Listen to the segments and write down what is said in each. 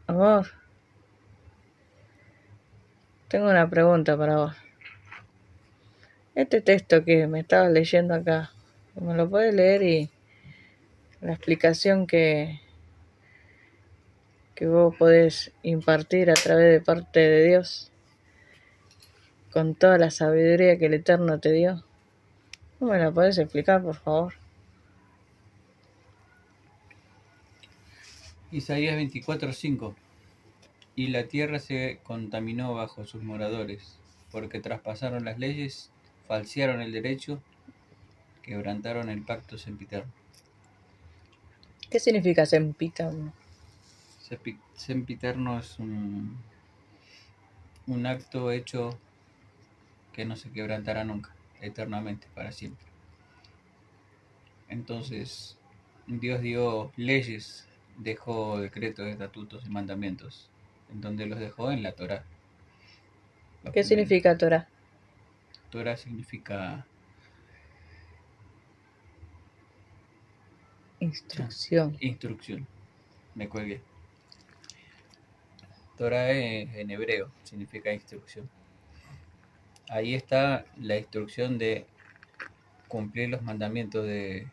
Amor, tengo una pregunta para vos. Este texto que me estabas leyendo acá, ¿me lo puedes leer y la explicación que vos podés impartir a través de parte de Dios con toda la sabiduría que el Eterno te dio? ¿No me la podés explicar, por favor? Isaías 24:5. Y la tierra se contaminó bajo sus moradores, porque traspasaron las leyes, falsearon el derecho, quebrantaron el pacto sempiterno. ¿Qué significa sempiterno? Sempiterno es un acto hecho que no se quebrantará nunca, eternamente, para siempre. Entonces, Dios dio leyes, dejó decretos, estatutos y mandamientos. ¿En donde los dejó? En la Torá. ¿Qué significa Torah? Torá significa Instrucción. instrucción. Me cuelgué. Torah en hebreo significa instrucción. Ahí está la instrucción de cumplir los mandamientos de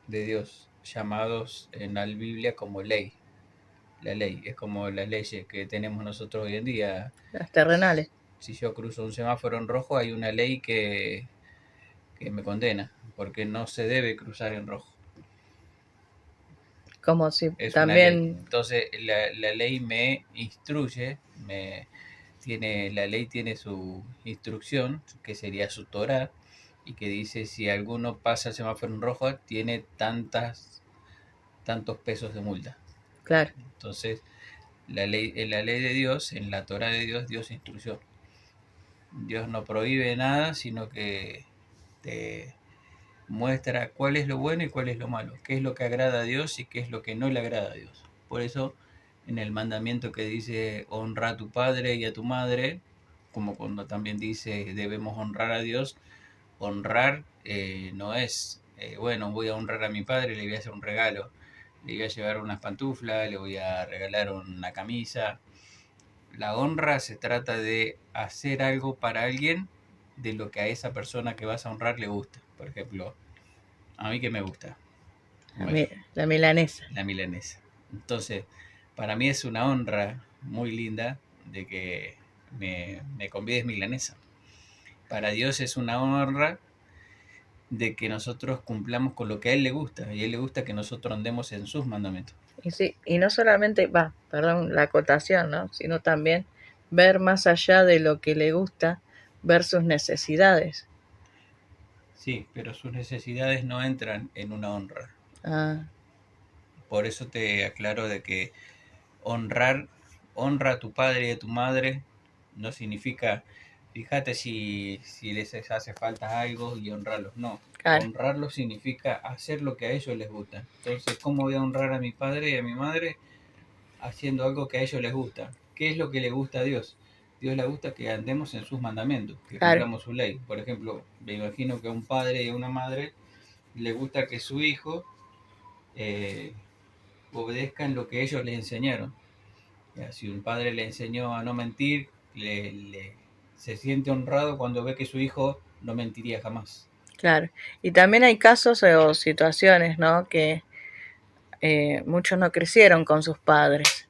Dios, llamados en la Biblia como ley. La ley es como las leyes que tenemos nosotros hoy en día. Las terrenales. Si yo cruzo un semáforo en rojo, hay una ley que me condena, porque no se debe cruzar en rojo. Como si Es una ley. también, Entonces la ley me instruye, la ley tiene su instrucción, que sería su Torah, y que dice si alguno pasa el semáforo en rojo, tiene tantos pesos de multa. claro, Entonces, en la ley de Dios, en la Torah de Dios, Dios instruyó. Dios no prohíbe nada, sino que te muestra cuál es lo bueno y cuál es lo malo, qué es lo que agrada a Dios y qué es lo que no le agrada a Dios. Por eso, en el mandamiento que dice honra a tu padre y a tu madre, como cuando también dice debemos honrar a Dios, honrar no es, bueno, voy a honrar a mi padre, le voy a hacer un regalo, le voy a llevar unas pantuflas, le voy a regalar una camisa. La honra se trata de hacer algo para alguien de lo que a esa persona que vas a honrar le gusta. Por ejemplo, a mí que me gusta, bueno, la milanesa. la milanesa. Entonces, para mí es una honra muy linda de que me convides milanesa. Para Dios es una honra de que nosotros cumplamos con lo que a Él le gusta, y a Él le gusta que nosotros andemos en sus mandamientos. Y sí, y no solamente, perdón, la acotación, ¿no? Sino también ver más allá de lo que le gusta, ver sus necesidades. Sí, pero sus necesidades no entran en una honra. Ah, Por eso te aclaro de que honrar, honra a tu padre y a tu madre no significa, fíjate si les hace falta algo y honrarlos, no. claro, Honrarlos significa hacer lo que a ellos les gusta. Entonces, ¿cómo voy a honrar a mi padre y a mi madre? Haciendo algo que a ellos les gusta. ¿Qué es lo que le gusta a Dios? Dios le gusta que andemos en sus mandamientos, que claro, cumplamos su ley. Por ejemplo, me imagino que a un padre y a una madre le gusta que su hijo eh, obedezca en lo que ellos le enseñaron. Ya, si un padre le enseñó a no mentir, se siente honrado cuando ve que su hijo no mentiría jamás. claro. Y también hay casos o situaciones, ¿no? Que muchos no crecieron con sus padres.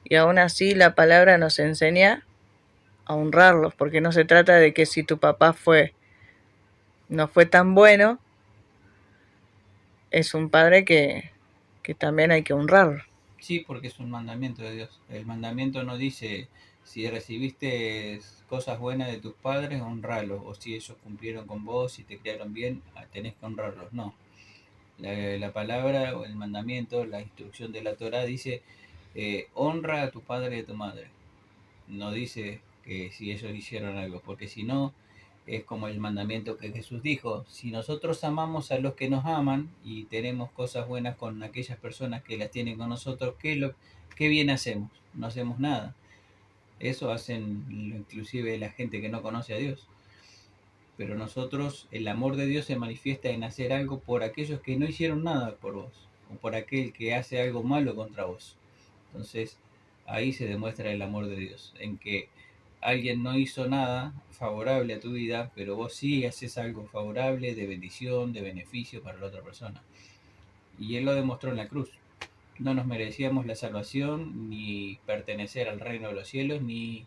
Y aún así la palabra nos enseña a honrarlos, porque no se trata de que si tu papá no fue tan bueno, es un padre que también hay que honrarlo. Sí, porque es un mandamiento de Dios. El mandamiento no dice si recibiste cosas buenas de tus padres, honralos, o si ellos cumplieron con vos, si te criaron bien, tenés que honrarlos. No. La palabra o el mandamiento, la instrucción de la Torah dice honra a tu padre y a tu madre. No dice que si ellos hicieron algo, porque si no, es como el mandamiento que Jesús dijo, si nosotros amamos a los que nos aman y tenemos cosas buenas con aquellas personas que las tienen con nosotros, ¿qué bien hacemos? No hacemos nada. Eso hacen inclusive la gente que no conoce a Dios. Pero nosotros, el amor de Dios se manifiesta en hacer algo por aquellos que no hicieron nada por vos, o por aquel que hace algo malo contra vos. Entonces, Ahí se demuestra el amor de Dios, en que alguien no hizo nada favorable a tu vida, pero vos sí haces algo favorable, de bendición, de beneficio para la otra persona. Y Él lo demostró en la cruz. No nos merecíamos la salvación, ni pertenecer al reino de los cielos, ni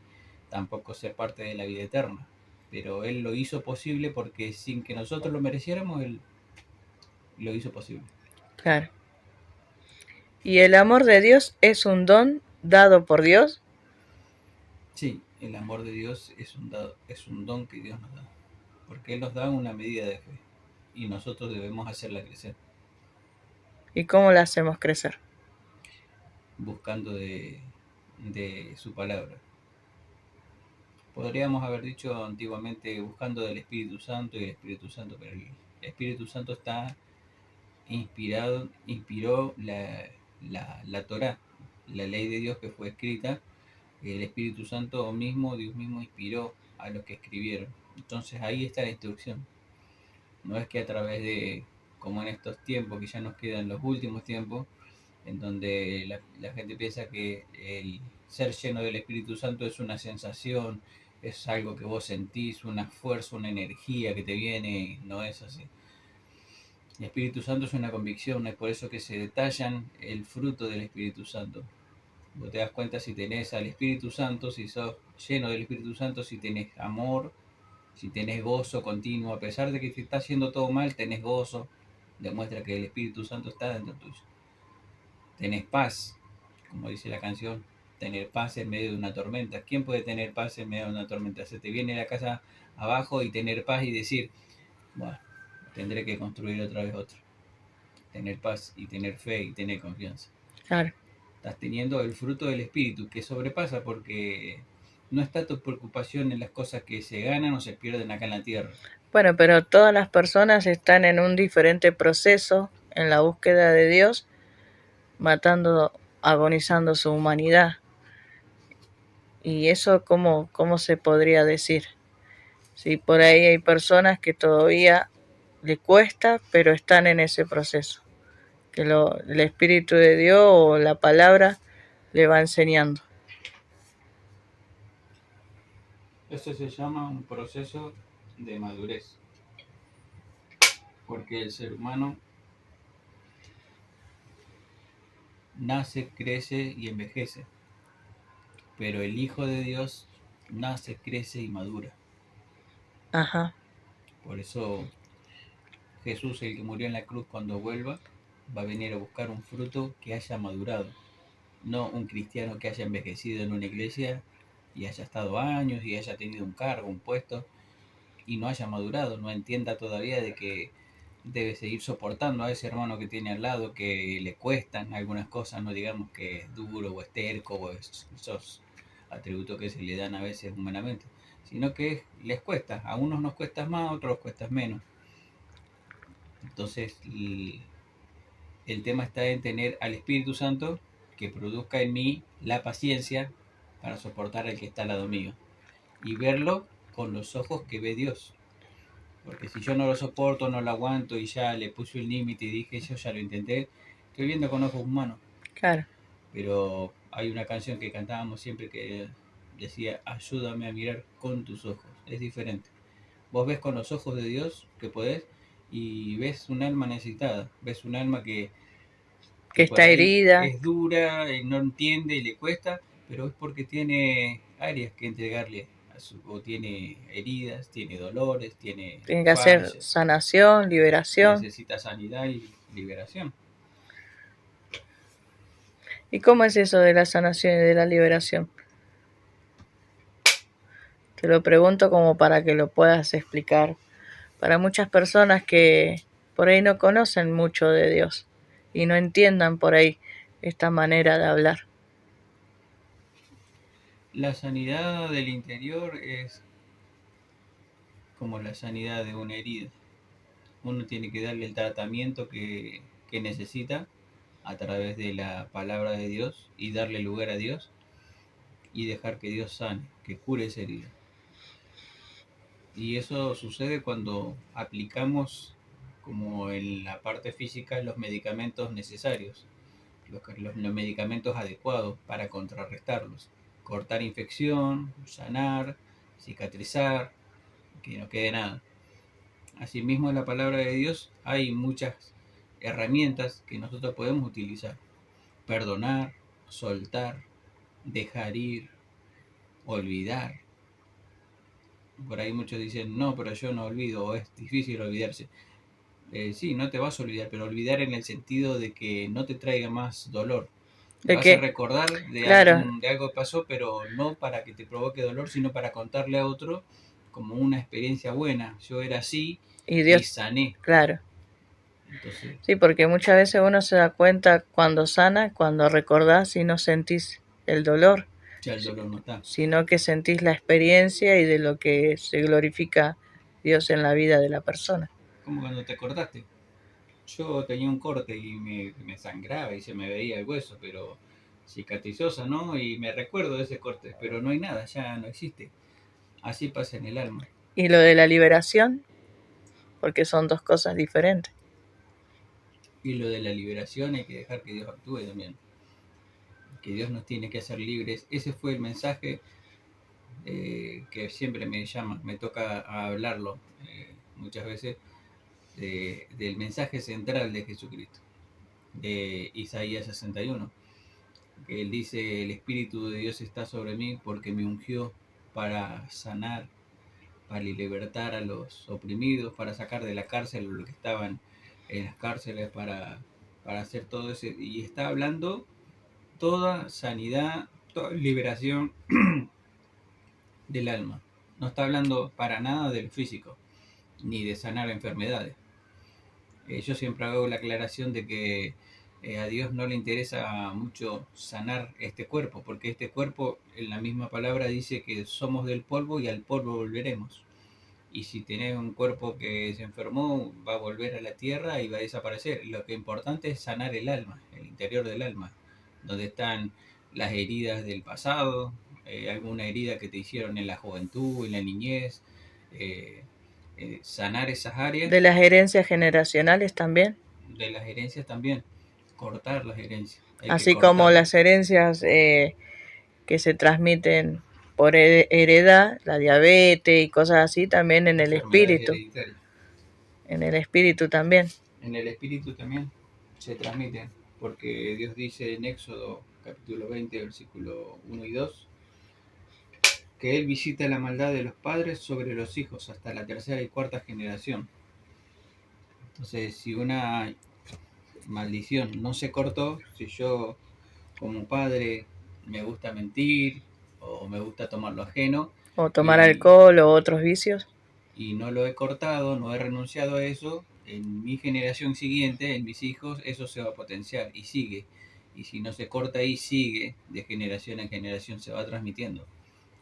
tampoco ser parte de la vida eterna. Pero Él lo hizo posible porque sin que nosotros lo mereciéramos, Él lo hizo posible. Claro. ¿Y el amor de Dios es un don dado por Dios? Sí, el amor de Dios es un don que Dios nos da, porque Él nos da una medida de fe y nosotros debemos hacerla crecer, ¿Y cómo la hacemos crecer? buscando de su palabra. Podríamos haber dicho antiguamente buscando del Espíritu Santo y el Espíritu Santo, pero el Espíritu Santo inspiró la Torá, la ley de Dios que fue escrita. El Espíritu Santo mismo, Dios mismo inspiró a los que escribieron. Entonces ahí está la instrucción. No es que a través de, como en estos tiempos, que ya nos quedan los últimos tiempos, en donde la gente piensa que el ser lleno del Espíritu Santo es una sensación, es algo que vos sentís, una fuerza, una energía que te viene, no es así. El Espíritu Santo es una convicción, es por eso que se detallan el fruto del Espíritu Santo. Vos te das cuenta si tenés al Espíritu Santo, si sos lleno del Espíritu Santo, si tenés amor, si tenés gozo continuo, a pesar de que te está haciendo todo mal, tenés gozo, demuestra que el Espíritu Santo está dentro tuyo. Tenés paz, como dice la canción, tener paz en medio de una tormenta. ¿Quién puede tener paz en medio de una tormenta? Se te viene la casa abajo y tener paz y decir, bueno, tendré que construir otra vez otra. Tener paz y tener fe y tener confianza. Claro. Estás teniendo el fruto del Espíritu que sobrepasa porque no está tu preocupación en las cosas que se ganan o se pierden acá en la tierra. Bueno, pero todas las personas están en un diferente proceso en la búsqueda de Dios, matando, agonizando su humanidad. ¿Y eso cómo se podría decir? Si por ahí hay personas que todavía le cuesta, pero están en ese proceso, que el Espíritu de Dios o la palabra le va enseñando. Eso se llama un proceso de madurez, porque el ser humano nace, crece y envejece, pero el Hijo de Dios nace, crece y madura. Ajá, Por eso Jesús, el que murió en la cruz, cuando vuelva, va a venir a buscar un fruto que haya madurado, no un cristiano que haya envejecido en una iglesia y haya estado años y haya tenido un cargo, un puesto, y no haya madurado, no entienda todavía de que debe seguir soportando a ese hermano que tiene al lado, que le cuestan algunas cosas, no digamos que es duro o es terco o esos atributos que se le dan a veces humanamente, sino que les cuesta, a unos nos cuesta más, a otros cuesta menos. Entonces el tema está en tener al Espíritu Santo que produzca en mí la paciencia para soportar al que está al lado mío y verlo con los ojos que ve Dios. Porque si yo no lo soporto, no lo aguanto y ya le puse un límite y dije, yo ya lo intenté, estoy viendo con ojos humanos. claro. Pero hay una canción que cantábamos siempre que decía, ayúdame a mirar con tus ojos. Es diferente. Vos ves con los ojos de Dios que podés y ves un alma necesitada, ves un alma Que que por está ahí herida. es dura, no entiende y le cuesta, pero es porque tiene áreas que entregarle, o tiene heridas, tiene dolores, tiene Tiene que hacer fallas, sanación, liberación. necesita sanidad y liberación. ¿Y cómo es eso de la sanación y de la liberación? Te lo pregunto como para que lo puedas explicar. Para muchas personas que por ahí no conocen mucho de Dios y no entiendan por ahí esta manera de hablar. La sanidad del interior es como la sanidad de una herida. Uno tiene que darle el tratamiento que necesita a través de la palabra de Dios y darle lugar a Dios y dejar que Dios sane, que cure esa herida. Y eso sucede cuando aplicamos, como en la parte física, los medicamentos necesarios. los medicamentos adecuados para contrarrestarlos. Cortar infección, sanar, cicatrizar, que no quede nada. Asimismo, en la palabra de Dios hay muchas herramientas que nosotros podemos utilizar. Perdonar, soltar, dejar ir, olvidar. Por ahí muchos dicen, no, pero yo no olvido, o es difícil olvidarse. Sí, no te vas a olvidar, pero olvidar en el sentido de que no te traiga más dolor. Te De vas a que, recordar claro, de algo que pasó, pero no para que te provoque dolor, sino para contarle a otro como una experiencia buena. Yo era así y y Dios, sané. claro. Entonces, Sí, porque muchas veces uno se da cuenta cuando sana, cuando recordás y no sentís el dolor, ya el dolor no está. sino que sentís la experiencia y de lo que se glorifica Dios en la vida de la persona. Como cuando te cortaste. Yo tenía un corte y me sangraba y se me veía el hueso, pero cicatrizó, ¿no? Y me recuerdo de ese corte, pero no hay nada, ya no existe. Así pasa en el alma. Y lo de la liberación, porque son dos cosas diferentes. Y lo de la liberación hay que dejar que Dios actúe también. Que Dios nos tiene que hacer libres. Ese fue el mensaje que siempre me llama, me toca hablarlo muchas veces, del mensaje central de Jesucristo, de Isaías 61, que él dice, el Espíritu de Dios está sobre mí porque me ungió para sanar, para libertar a los oprimidos, para sacar de la cárcel a los que estaban en las cárceles, para hacer todo eso. Y está hablando toda sanidad, toda liberación del alma. No está hablando para nada del físico, ni de sanar enfermedades. Yo siempre hago la aclaración de que a Dios no le interesa mucho sanar este cuerpo, porque este cuerpo en la misma palabra dice que somos del polvo y al polvo volveremos. Y si tenés un cuerpo que se enfermó, va a volver a la tierra y va a desaparecer. Lo que es importante es sanar el alma, el interior del alma, donde están las heridas del pasado, alguna herida que te hicieron en la juventud, en la niñez, eh, sanar esas áreas. De las herencias generacionales también, De las herencias también, cortar las herencias, hay que así como cortarlas. las herencias que se transmiten por heredad, la diabetes y cosas así, también Enfermedades hereditarias. en el espíritu también. En el espíritu también se transmiten, porque Dios dice en Éxodo capítulo 20, versículo 1 y 2, que Él visita la maldad de los padres sobre los hijos hasta la tercera y cuarta generación. Entonces, si una maldición no se cortó, si yo como padre me gusta mentir o me gusta tomar lo ajeno O tomar y, alcohol o otros vicios. y no lo he cortado, no he renunciado a eso, en mi generación siguiente, en mis hijos, eso se va a potenciar y sigue. Y si no se corta ahí, sigue, de generación en generación se va transmitiendo,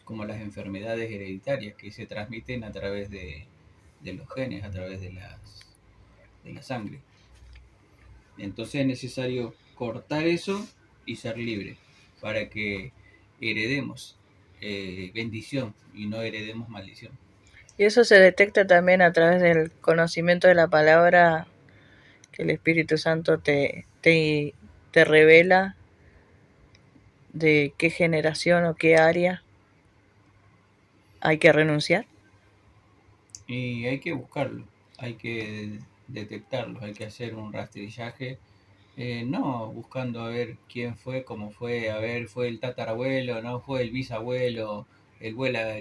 como las enfermedades hereditarias que se transmiten a través de los genes, a través de la sangre. Entonces es necesario cortar eso y ser libre para que heredemos bendición y no heredemos maldición. Y eso se detecta también a través del conocimiento de la palabra que el Espíritu Santo te revela de qué generación o qué área hay que renunciar. Y hay que buscarlo, hay que detectarlo, hay que hacer un rastrillaje, no buscando a ver quién fue, cómo fue, a ver, fue el tatarabuelo, no fue el bisabuelo, el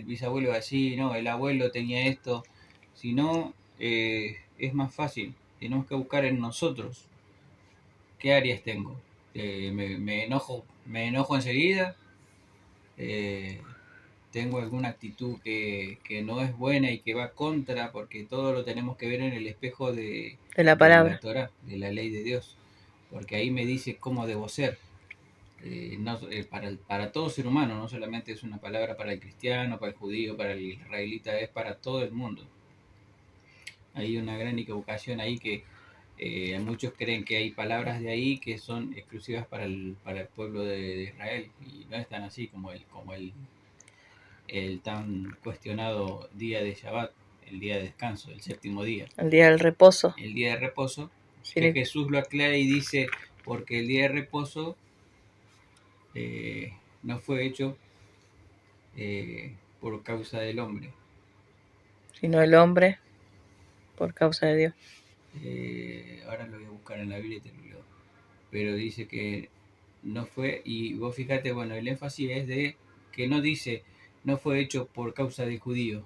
bisabuelo así, no, el abuelo tenía esto, sino es más fácil, tenemos que buscar en nosotros qué áreas tengo. Me enojo enseguida, eh, tengo alguna actitud que no es buena y que va contra, porque todo lo tenemos que ver en el espejo De la de la palabra. Torah, de la ley de Dios, porque ahí me dice cómo debo ser. No, para todo ser humano, no solamente es una palabra para el cristiano, para el judío, para el israelita, es para todo el mundo. Hay una gran equivocación ahí que muchos creen que hay palabras de ahí que son exclusivas para el pueblo de Israel y no es tan así como el tan cuestionado día de Shabbat, el día de descanso, el séptimo día, El día del reposo. el día de reposo, que Significa Jesús lo aclara y dice, porque el día de reposo no fue hecho por causa del hombre. Sino el hombre por causa de Dios. Ahora lo voy a buscar en la Biblia y te lo leo. Pero dice que no fue, y vos fíjate, bueno, el énfasis es de que no dice no fue hecho por causa del judío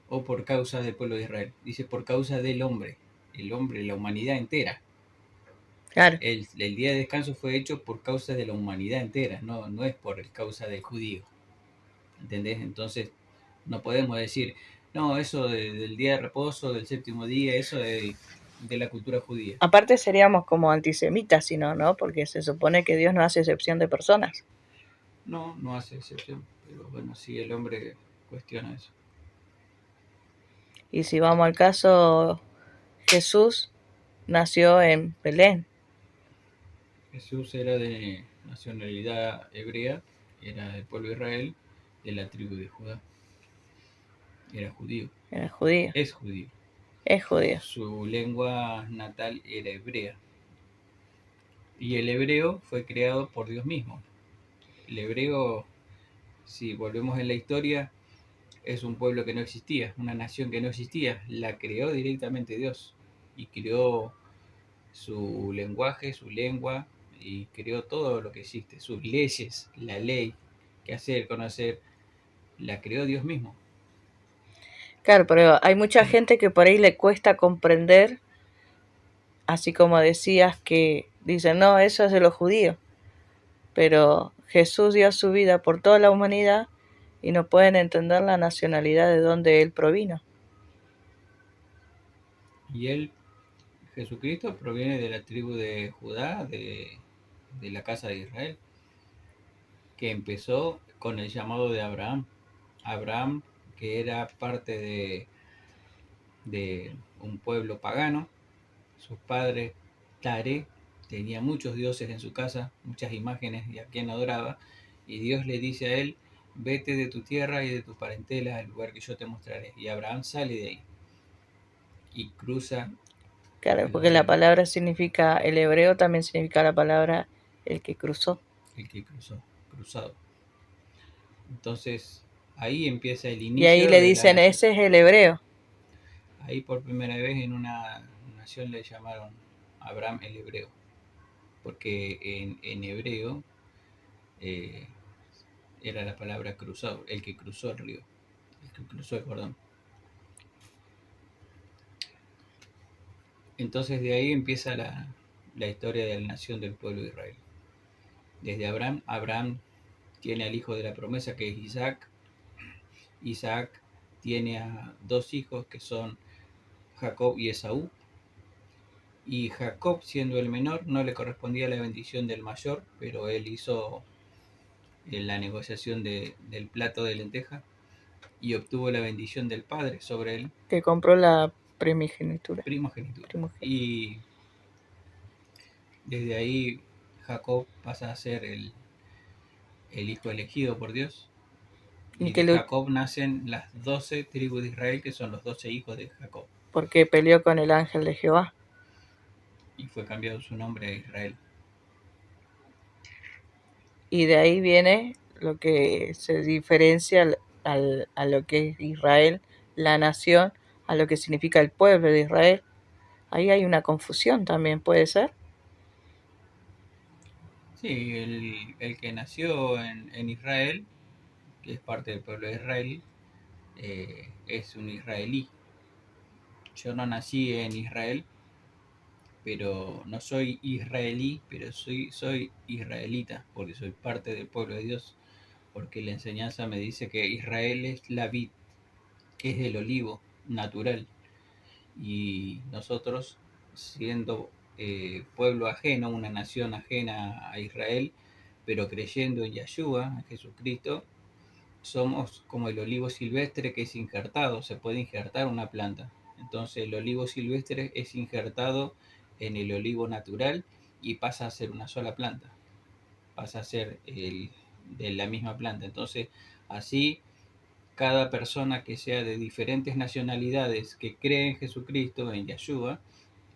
o por causa del pueblo de Israel, dice por causa del hombre, el hombre, la humanidad entera. Claro. El día de descanso fue hecho por causa de la humanidad entera, no es por causa del judío. ¿Entendés? Entonces, no podemos decir, no, eso del día de reposo, del séptimo día, eso de la cultura judía. Aparte seríamos como antisemitas, si no, ¿no? Porque se supone que Dios no hace excepción de personas. No, no hace excepción, pero bueno, sí, el hombre cuestiona eso. Y si vamos al caso, Jesús nació en Belén. Jesús era de nacionalidad hebrea, era del pueblo de Israel, de la tribu de Judá. Era judío, Era judío. es judío. Es judío. Su lengua natal era hebrea. Y el hebreo fue creado por Dios mismo. El hebreo, si volvemos en la historia, es un pueblo que no existía, una nación que no existía. La creó directamente Dios. Y creó su lenguaje, su lengua, y creó todo lo que existe, sus leyes, la ley, qué hacer, conocer, la creó Dios mismo. Claro, pero hay mucha gente que por ahí le cuesta comprender, así como decías que dicen, no, eso es de los judíos. Pero Jesús dio su vida por toda la humanidad y no pueden entender la nacionalidad de donde Él provino. Y él, Jesucristo, proviene de la tribu de Judá, de la casa de Israel, que empezó con el llamado de Abraham. Abraham, que era parte de un pueblo pagano, sus padres, Tare, tenía muchos dioses en su casa, muchas imágenes y a quien adoraba, y Dios le dice a él, vete de tu tierra y de tu parentela al lugar que yo te mostraré. Y Abraham sale de ahí y cruza Claro, el porque la Jordán, palabra significa, el hebreo también significa la palabra el que cruzó. el que cruzado. Entonces ahí empieza el Y ahí inicio le de la dicen, nación. ese es el hebreo. Ahí por primera vez en una nación le llamaron Abraham el hebreo, porque en hebreo eh, era la palabra cruzado, el que cruzó el río, el que cruzó el Jordán. Entonces de ahí empieza la historia de la nación del pueblo de Israel. Desde Abraham, Abraham tiene al hijo de la promesa que es Isaac. Isaac tiene a dos hijos que son Jacob y Esaú. Y Jacob, siendo el menor, no le correspondía la bendición del mayor, pero él hizo la negociación del plato de lenteja y obtuvo la bendición del padre sobre él, Que compró la primogenitura. primogenitura. Y desde ahí Jacob pasa a ser el hijo elegido por Dios. Y Y que de Jacob nacen las 12 tribus de Israel, que son los 12 hijos de Jacob. porque peleó con el ángel de Jehová. Y fue cambiado su nombre a Israel. Y de ahí viene lo que se diferencia a lo que es Israel, la nación, a lo que significa el pueblo de Israel. Ahí hay una confusión también, ¿puede ser? Sí, el que nació en Israel, que es parte del pueblo de Israel, es un israelí. Yo no nací en Israel, pero no soy israelí, pero soy israelita, porque soy parte del pueblo de Dios, porque la enseñanza me dice que Israel es la vid, que es el olivo natural, y nosotros, siendo pueblo ajeno, una nación ajena a Israel, pero creyendo en Yahshua, en Jesucristo, somos como el olivo silvestre que es injertado, se puede injertar una planta. Entonces el olivo silvestre es injertado en el olivo natural y pasa a ser una sola planta, pasa a ser de la misma planta. Entonces así cada persona que sea de diferentes nacionalidades que cree en Jesucristo, en Yahshua,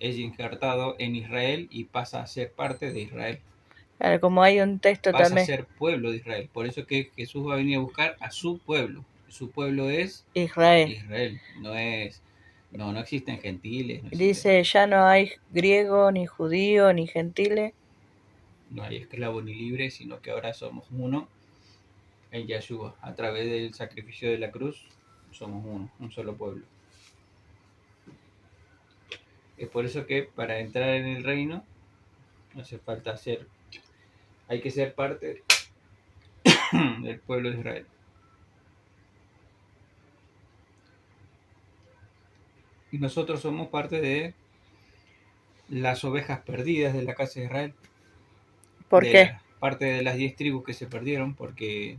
es injertado en Israel y pasa a ser parte de Israel. Claro, como hay un texto Pasa a también, ser pueblo de Israel. Por eso que Jesús va a venir a buscar a su pueblo. Su pueblo es Israel. Israel. No existen gentiles, no existen, Dice, ya no hay griego, ni judío, ni gentile. no hay esclavo ni libre, sino que ahora somos uno en Yahshua. A través del sacrificio de la cruz somos uno, un solo pueblo. Es por eso que para entrar en el reino no hace falta hay que ser parte del pueblo de Israel. Y nosotros somos parte de las ovejas perdidas de la casa de Israel, ¿Por de qué? la parte de las 10 tribus que se perdieron, porque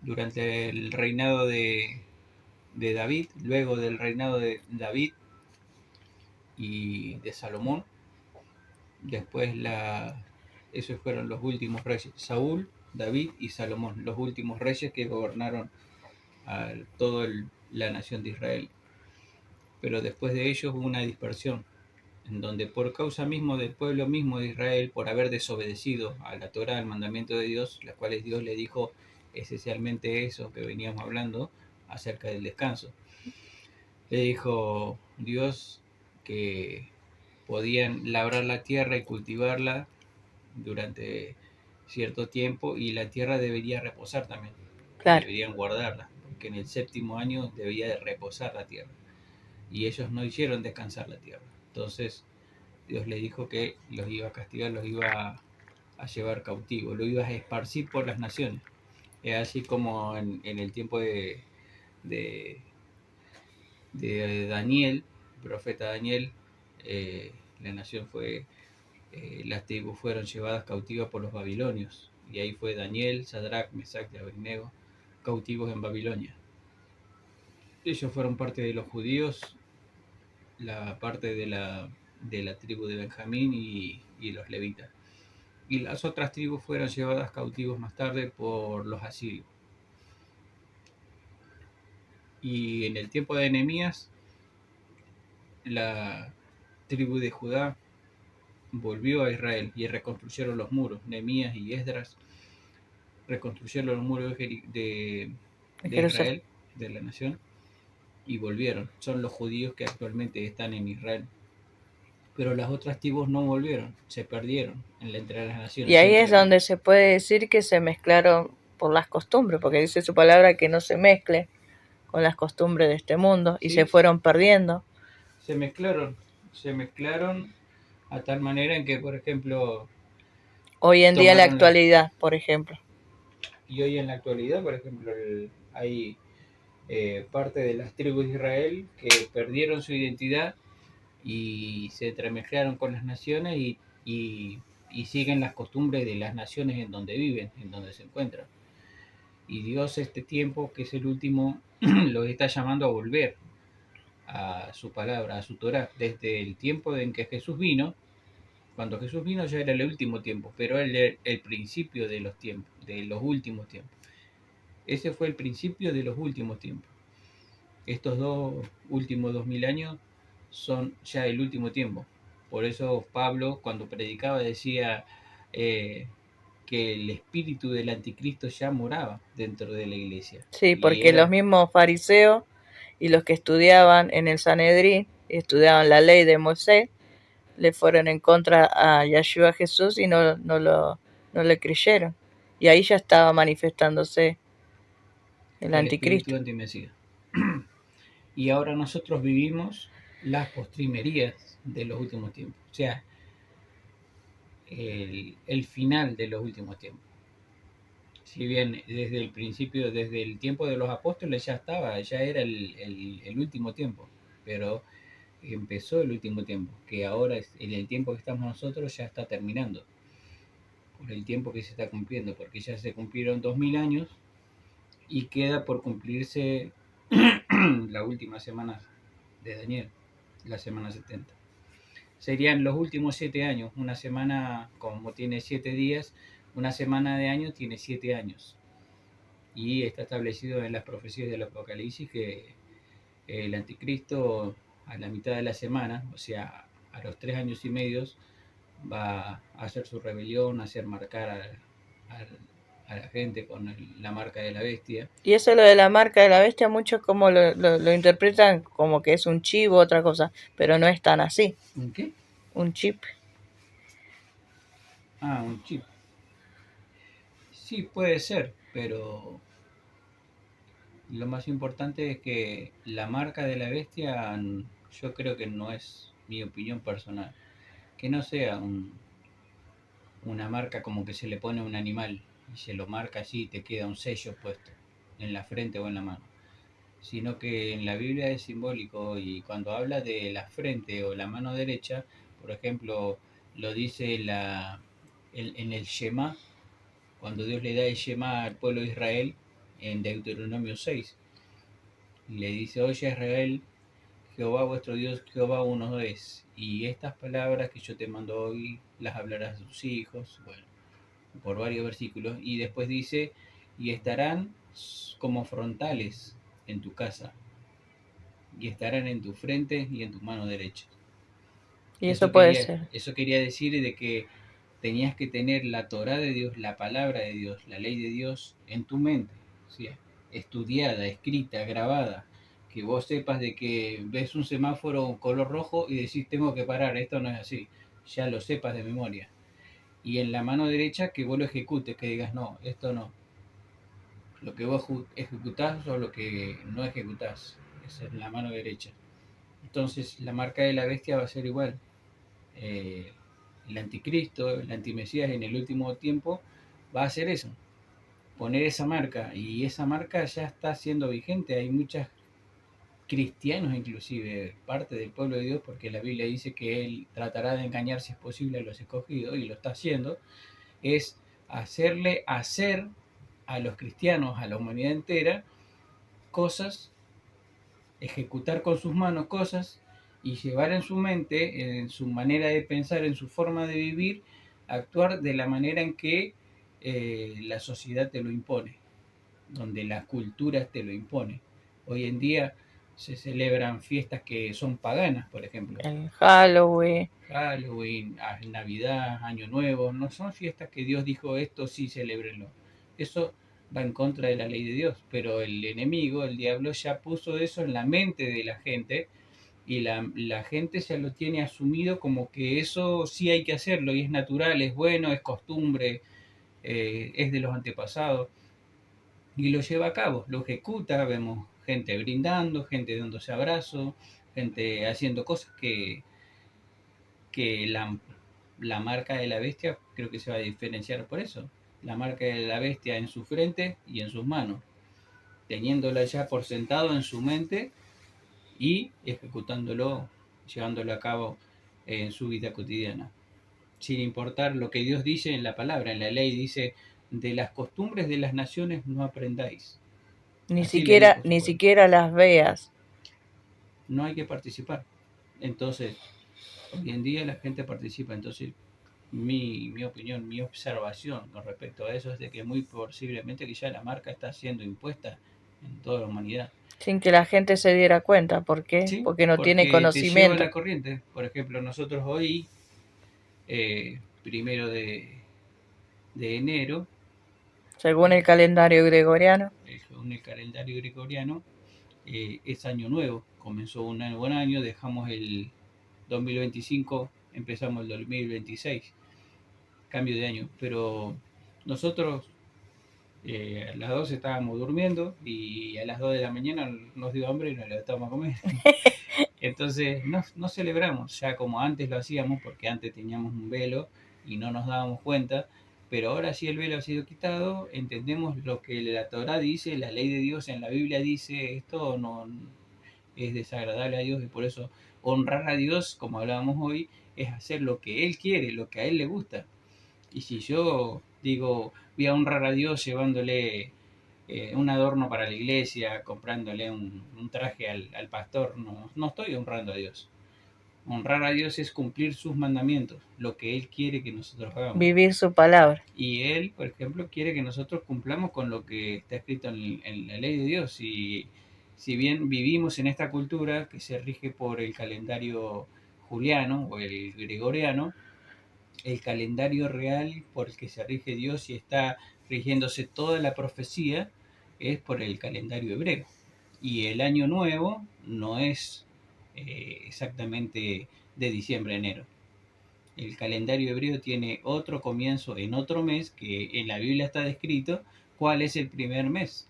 durante el reinado de David, luego del reinado de David y de Salomón, después esos fueron los últimos reyes, Saúl, David y Salomón, los últimos reyes que gobernaron a toda la nación de Israel. Pero después de ellos hubo una dispersión, en donde por causa mismo del pueblo mismo de Israel, por haber desobedecido a la Torah, al mandamiento de Dios, las cuales Dios le dijo esencialmente eso que veníamos hablando acerca del descanso. Le dijo Dios que podían labrar la tierra y cultivarla durante cierto tiempo y la tierra debería reposar también, Claro. deberían guardarla, porque en el séptimo año debía de reposar la tierra y ellos no hicieron descansar la tierra. Entonces Dios le dijo que los iba a castigar, los iba a llevar cautivos, lo iba a esparcir por las naciones. Es así como en el tiempo de, de Daniel, el profeta Daniel, la nación fue, las tribus fueron llevadas cautivas por los babilonios. Y ahí fue Daniel, Sadrach, Mesach y Abednego, cautivos en Babilonia. Ellos fueron parte de los judíos, la parte de la tribu de Benjamín y los levitas. Y las otras tribus fueron llevadas cautivos más tarde por los asirios. Y en el tiempo de Nehemías, la tribu de Judá volvió a Israel y reconstruyeron los muros. Nehemías y Esdras reconstruyeron los muros De de Jerusalén. Israel, de la nación, y volvieron. Son los judíos que actualmente están en Israel. Pero las otras tribus no volvieron, se perdieron en la entre las Y naciones, ahí es entre donde se puede decir que se mezclaron por las costumbres, porque dice su palabra que no se mezcle con las costumbres de este mundo y se sí, fueron perdiendo. se mezclaron, se mezclaron a tal manera en que, por ejemplo, Hoy en día, en la tomaron la, actualidad, por ejemplo. y hoy en la actualidad, por ejemplo, hay parte de las tribus de Israel que perdieron su identidad y se entremezclaron con las naciones y siguen las costumbres de las naciones en donde viven, en donde se encuentran. Y Dios este tiempo, que es el último, los está llamando a volver a su palabra, a su Torah, desde el tiempo en que Jesús vino. Cuando Jesús vino ya era el último tiempo, pero el principio de los tiempos, de los últimos tiempos. Ese fue el principio de los últimos tiempos. Estos últimos 2000 años son ya el último tiempo. Por eso Pablo, cuando predicaba, decía que el espíritu del anticristo ya moraba dentro de la iglesia. Sí, Y porque los era, mismos fariseos y los que estudiaban en el Sanedrín, estudiaban la ley de Moisés, le fueron en contra a Yahshua Jesús y no le creyeron. Y ahí ya estaba manifestándose el el espíritu anticristo. antimesías. Y ahora nosotros vivimos las postrimerías de los últimos tiempos. O sea, el final de los últimos tiempos. Si bien desde el principio, desde el tiempo de los apóstoles ya estaba, ya era el último tiempo, pero empezó el último tiempo, que ahora en el tiempo que estamos nosotros ya está terminando, por el tiempo que se está cumpliendo, porque ya se cumplieron 2000 años y queda por cumplirse la última semana de Daniel, la semana 70. Serían los últimos 7 años, una semana como tiene 7 días, una semana de año tiene 7 años. Y está establecido en las profecías del Apocalipsis que el anticristo a la mitad de la semana, o sea, a los 3 años y medio va a hacer su rebelión, a hacer marcar a la gente con la marca de la bestia. Y eso lo de la marca de la bestia, muchos como lo interpretan como que es un chip u otra cosa, pero no es tan así. ¿Un qué? Un chip. Ah, un chip. Sí, puede ser, pero lo más importante es que la marca de la bestia, yo creo que no es mi opinión personal. Que no sea una marca como que se le pone a un animal y se lo marca así y te queda un sello puesto en la frente o en la mano, sino que en la Biblia es simbólico y cuando habla de la frente o la mano derecha, por ejemplo, lo dice en el Shema, cuando Dios le da el Shema al pueblo de Israel en Deuteronomio 6, y le dice: oye Israel, Jehová vuestro Dios, Jehová uno es, y estas palabras que yo te mando hoy las hablarás a tus hijos. Bueno, por varios versículos, y después dice: y estarán como frontales en tu casa, y estarán en tu frente y en tu mano derecha. Y eso puede ser. Eso quería decir de que tenías que tener la Torah de Dios, la palabra de Dios, la ley de Dios en tu mente, ¿sí? Estudiada, escrita, grabada, que vos sepas de que ves un semáforo color rojo y decís: tengo que parar, esto no es así, ya lo sepas de memoria. Y en la mano derecha que vos lo ejecutes, que digas: no, esto no, lo que vos ejecutás o lo que no ejecutás, es en la mano derecha. Entonces la marca de la bestia va a ser igual. Eh, el anticristo, el antimesías en el último tiempo va a hacer eso, poner esa marca, y esa marca ya está siendo vigente. Hay muchos cristianos, inclusive parte del pueblo de Dios, porque la Biblia dice que él tratará de engañar si es posible a los escogidos, y lo está haciendo, es hacerle hacer a los cristianos, a la humanidad entera, cosas, ejecutar con sus manos cosas y llevar en su mente, en su manera de pensar, en su forma de vivir, actuar de la manera en que la sociedad te lo impone, donde la cultura te lo impone. Hoy en día se celebran fiestas que son paganas, por ejemplo. El Halloween. Halloween, Navidad, Año Nuevo, no son fiestas que Dios dijo: esto sí, celébrenlo. Eso va en contra de la ley de Dios, pero el enemigo, el diablo, ya puso eso en la mente de la gente, y la gente se lo tiene asumido como que eso sí hay que hacerlo y es natural, es bueno, es costumbre, es de los antepasados, y lo lleva a cabo, lo ejecuta. Vemos gente brindando, gente dándose abrazos, gente haciendo cosas que la marca de la bestia creo que se va a diferenciar por eso. La marca de la bestia en su frente y en sus manos, teniéndola ya por sentado en su mente y ejecutándolo, llevándolo a cabo en su vida cotidiana. Sin importar lo que Dios dice en la palabra, en la ley dice: de las costumbres de las naciones no aprendáis. Así le dijo su Ni pueblo. siquiera las veas. No hay que participar. Entonces, hoy en día la gente participa. Entonces, mi opinión, mi observación con respecto a eso es de que muy posiblemente que ya la marca está siendo impuesta en toda la humanidad. Sin que la gente se diera cuenta. ¿Por qué? Sí, Porque no tiene porque te lleva conocimiento. la corriente. Por ejemplo, nosotros hoy, 1 de enero, Según el calendario gregoriano. según el calendario gregoriano, es año nuevo. Comenzó un nuevo año, dejamos el 2025, empezamos el 2026, cambio de año. Pero nosotros a las 12 estábamos durmiendo y a las 2 de la mañana nos dio hambre y nos levantamos a comer. Entonces no celebramos ya como antes lo hacíamos, porque antes teníamos un velo y no nos dábamos cuenta, pero ahora sí el velo ha sido quitado, entendemos lo que la Torah dice, la ley de Dios en la Biblia dice: esto no es desagradable a Dios, y por eso honrar a Dios, como hablábamos hoy, es hacer lo que Él quiere, lo que a Él le gusta. Y si yo digo: voy a honrar a Dios llevándole un adorno para la iglesia, comprándole un traje al pastor, no estoy honrando a Dios. Honrar a Dios es cumplir sus mandamientos, lo que Él quiere que nosotros hagamos. Vivir su palabra. Y Él, por ejemplo, quiere que nosotros cumplamos con lo que está escrito en la ley de Dios. Y si bien vivimos en esta cultura que se rige por el calendario juliano o el gregoriano, el calendario real por el que se rige Dios y está rigiéndose toda la profecía es por el calendario hebreo. Y el año nuevo no es exactamente de diciembre a enero. El calendario hebreo tiene otro comienzo en otro mes, que en la Biblia está descrito cuál es el primer mes.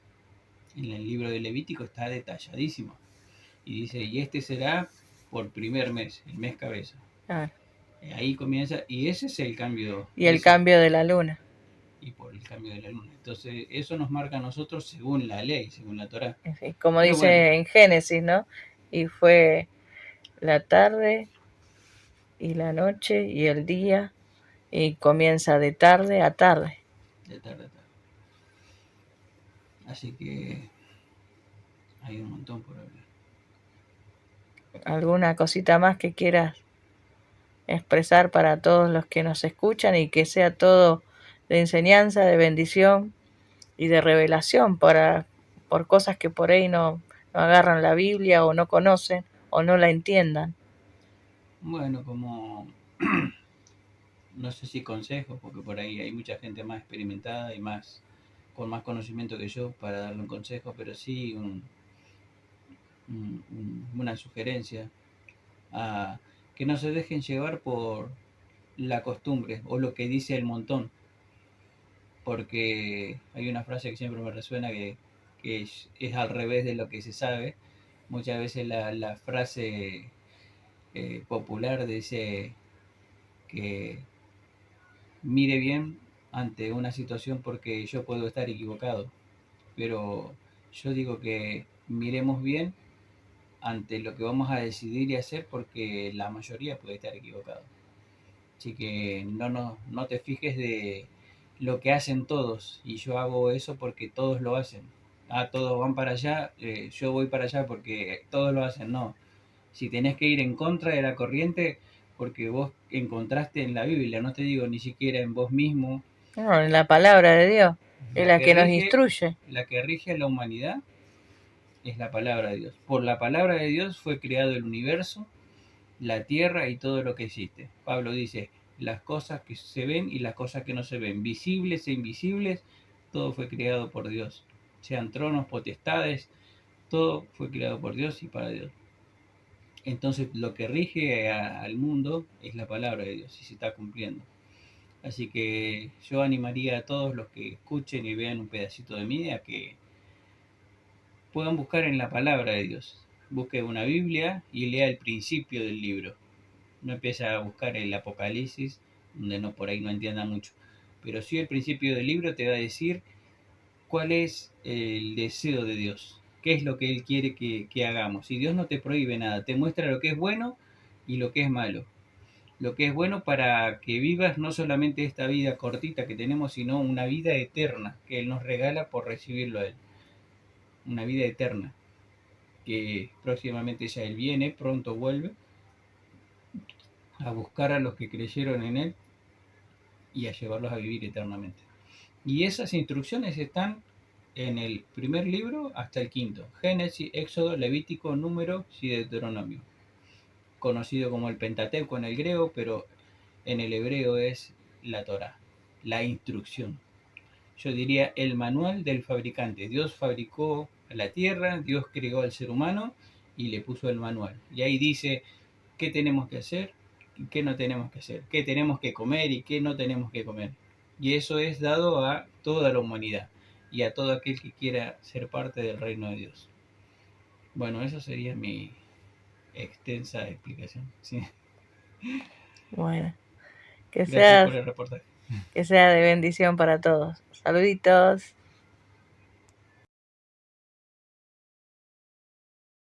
En el libro de Levítico está detalladísimo. Y dice, y este será por primer mes, el mes cabeza. Claro. Ahí comienza, y ese es el cambio. Y el cambio de la luna. Y por el cambio de la luna. Entonces, eso nos marca a nosotros según la ley, según la Torá. Sí, como Pero dice bueno, en Génesis, ¿no? Y fue la tarde y la noche y el día, y comienza de tarde a tarde. de tarde a tarde. Así que hay un montón por hablar. ¿Alguna cosita más que quieras expresar para todos los que nos escuchan y que sea todo de enseñanza, de bendición y de revelación por cosas que por ahí no agarran la Biblia o no conocen o no la entiendan? Bueno, como no sé si consejos, porque por ahí hay mucha gente más experimentada y más con más conocimiento que yo para darle un consejo, pero sí una sugerencia a que no se dejen llevar por la costumbre o lo que dice el montón, porque hay una frase que siempre me resuena que es al revés de lo que se sabe. Muchas veces la frase popular dice que mire bien ante una situación porque yo puedo estar equivocado, pero yo digo que miremos bien ante lo que vamos a decidir y hacer porque la mayoría puede estar equivocado. Así que no te fijes de lo que hacen todos y yo hago eso porque todos lo hacen. Ah, todos van para allá, yo voy para allá porque todos lo hacen. No, si tenés que ir en contra de la corriente porque vos encontraste en la Biblia, no te digo ni siquiera en vos mismo, No, en la palabra de Dios, es la la que que nos rige, instruye. la que rige a la humanidad es la palabra de Dios. Por la palabra de Dios fue creado el universo, la tierra y todo lo que existe. Pablo dice, las cosas que se ven y las cosas que no se ven, visibles e invisibles, todo fue creado por Dios. Sean tronos, potestades, todo fue creado por Dios y para Dios. Entonces lo que rige al mundo es la palabra de Dios y se está cumpliendo. Así que yo animaría a todos los que escuchen y vean un pedacito de mí a que puedan buscar en la palabra de Dios. Busque una Biblia y lea el principio del libro. No empiece a buscar el Apocalipsis, donde no por ahí no entienda mucho. Pero sí el principio del libro te va a decir cuál es el deseo de Dios, qué es lo que Él quiere que hagamos. Y Dios no te prohíbe nada, te muestra lo que es bueno y lo que es malo. Lo que es bueno para que vivas no solamente esta vida cortita que tenemos, sino una vida eterna que Él nos regala por recibirlo a Él. Una vida eterna, que próximamente ya Él viene, pronto vuelve a buscar a los que creyeron en Él y a llevarlos a vivir eternamente. Y esas instrucciones están en el primer libro hasta el quinto, Génesis, Éxodo, Levítico, Números y Deuteronomio, conocido como el Pentateuco en el griego, pero en el hebreo es la Torá, la instrucción. Yo diría el manual del fabricante. Dios fabricó la tierra, Dios creó al ser humano y le puso el manual. Y ahí dice qué tenemos que hacer y qué no tenemos que hacer, qué tenemos que comer y qué no tenemos que comer. Y eso es dado a toda la humanidad y a todo aquel que quiera ser parte del reino de Dios. Bueno, eso sería mi extensa explicación. Sí. Bueno, Gracias por el reportaje. que sea de bendición para todos. Saluditos.